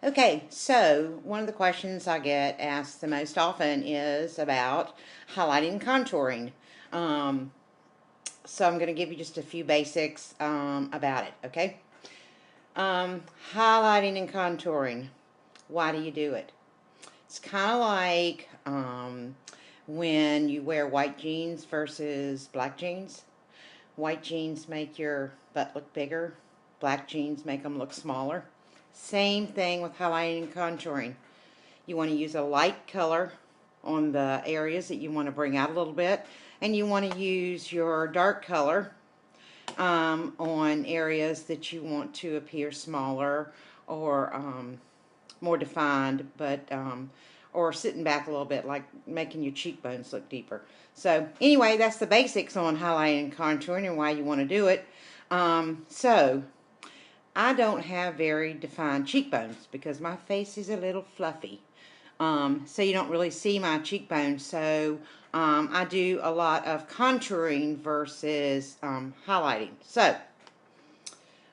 Okay, so one of the questions I get asked the most often is about highlighting and contouring. Um, so I'm going to give you just a few basics about it, okay? Highlighting and contouring. Why do you do it? It's kind of like when you wear white jeans versus black jeans. White jeans make your butt look bigger. Black jeans make them look smaller. Same thing with highlighting and contouring. You want to use a light color on the areas that you want to bring out a little bit, and you want to use your dark color on areas that you want to appear smaller or more defined, but or sitting back a little bit, like making your cheekbones look deeper. So anyway, that's the basics on highlighting and contouring and why you want to do it. So I don't have very defined cheekbones because my face is a little fluffy. So you don't really see my cheekbones. So I do a lot of contouring versus highlighting. So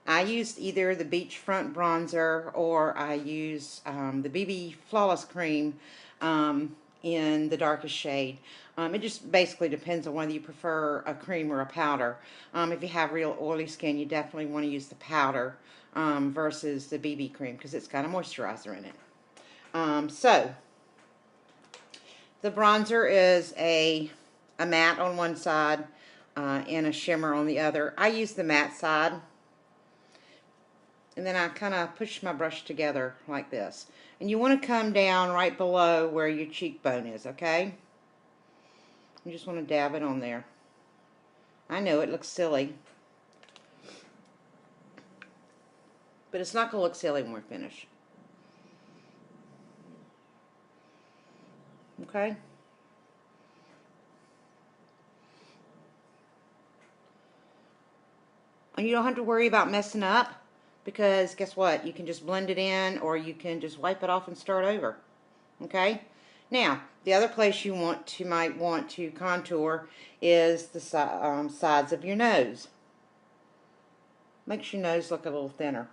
I used either the Beachfront bronzer or I use the BB Flawless Cream in the darkest shade. It just basically depends on whether you prefer a cream or a powder. If you have real oily skin, you definitely want to use the powder versus the BB cream because it's got a moisturizer in it. So the bronzer is a matte on one side and a shimmer on the other. I use the matte side. And then I kind of push my brush together like this. And you want to come down right below where your cheekbone is, okay? You just want to dab it on there. I know it looks silly, but it's not going to look silly when we're finished. Okay? And you don't have to worry about messing up because guess what? You can just blend it in or you can just wipe it off and start over. Okay? Now, the other place you might want to contour is the sides of your nose. Makes your nose look a little thinner.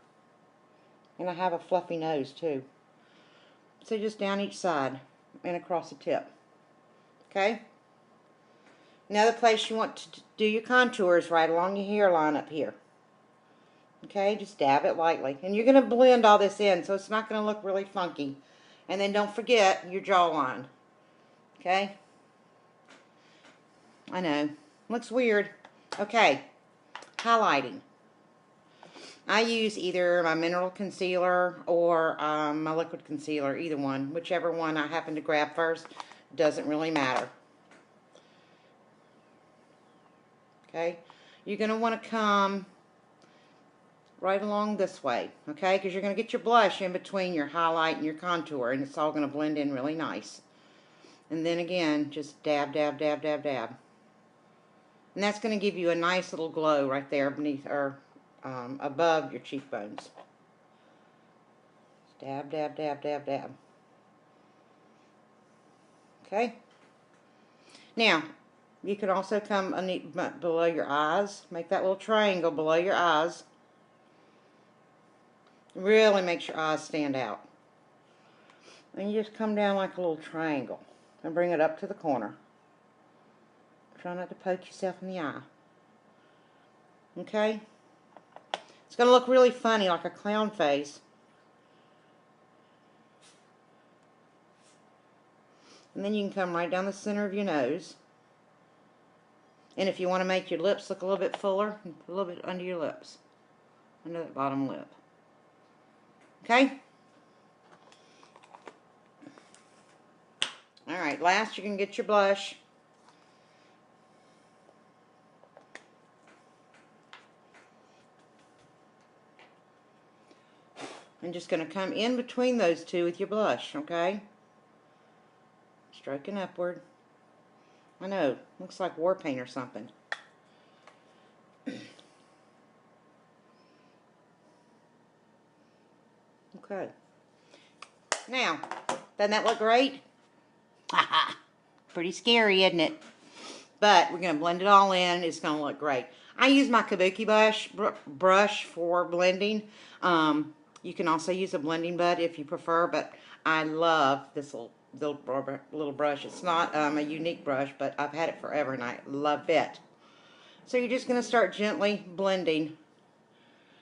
And I have a fluffy nose too. So just down each side and across the tip. Okay? Another place you want to do your contour is right along your hairline up here. Okay, just dab it lightly. And you're going to blend all this in so it's not going to look really funky. And then don't forget your jawline. Okay? I know. Looks weird. Okay. Highlighting. I use either my mineral concealer or my liquid concealer, either one. Whichever one I happen to grab first, doesn't really matter. Okay? You're going to want to come right along this way, okay? Because you're going to get your blush in between your highlight and your contour, and it's all going to blend in really nice. And then again, just dab, dab, dab, dab, dab. And that's going to give you a nice little glow right there beneath or above your cheekbones. Dab, dab, dab, dab, dab. Okay? Now, you can also come below your eyes. Make that little triangle below your eyes. Really makes your eyes stand out. And you just come down like a little triangle and bring it up to the corner. Try not to poke yourself in the eye. Okay? It's going to look really funny, like a clown face. And then you can come right down the center of your nose. And if you want to make your lips look a little bit fuller, a little bit under your lips. Under that bottom lip. Okay? Alright, last you can get your blush. I'm just going to come in between those two with your blush, okay? Stroking upward. I know, looks like war paint or something. Okay. Now, doesn't that look great? Haha. Pretty scary, isn't it? But we're going to blend it all in. It's going to look great. I use my Kabuki brush for blending. You can also use a blending bud if you prefer, but I love this little brush. It's not a unique brush, but I've had it forever and I love it. So you're just going to start gently blending,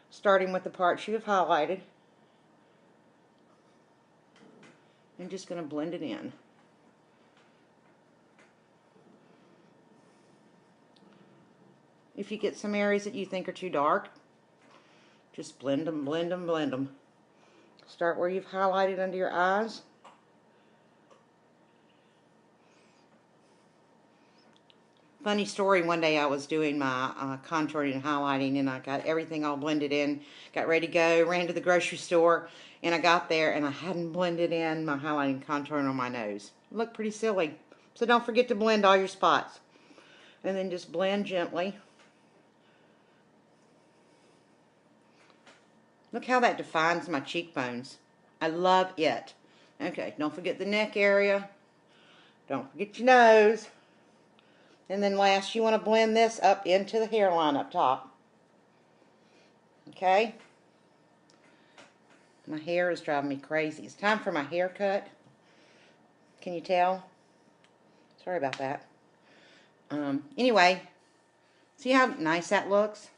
starting with the parts you have highlighted. I'm just going to blend it in. If you get some areas that you think are too dark, just blend them, blend them, blend them. Start where you've highlighted under your eyes. Funny story, one day I was doing my contouring and highlighting, and I got everything all blended in, got ready to go, ran to the grocery store, and I got there and I hadn't blended in my highlighting and contouring on my nose. It looked pretty silly. So don't forget to blend all your spots. And then just blend gently. Look how that defines my cheekbones. I love it. Okay, don't forget the neck area. Don't forget your nose. And then last, you want to blend this up into the hairline up top. Okay? My hair is driving me crazy. It's time for my haircut. Can you tell? Sorry about that. Anyway, see how nice that looks?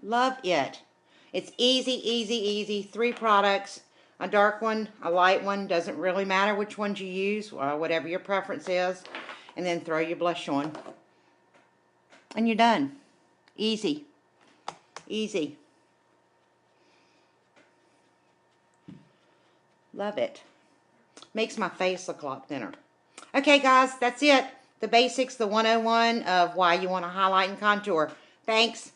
Love it. It's easy, easy, easy. 3 products. A dark one, a light one. Doesn't really matter which ones you use. Whatever your preference is. And then throw your blush on. And you're done. Easy. Easy. Love it. Makes my face look a lot thinner. Okay, guys. That's it. The basics, the 101 of why you want to highlight and contour. Thanks.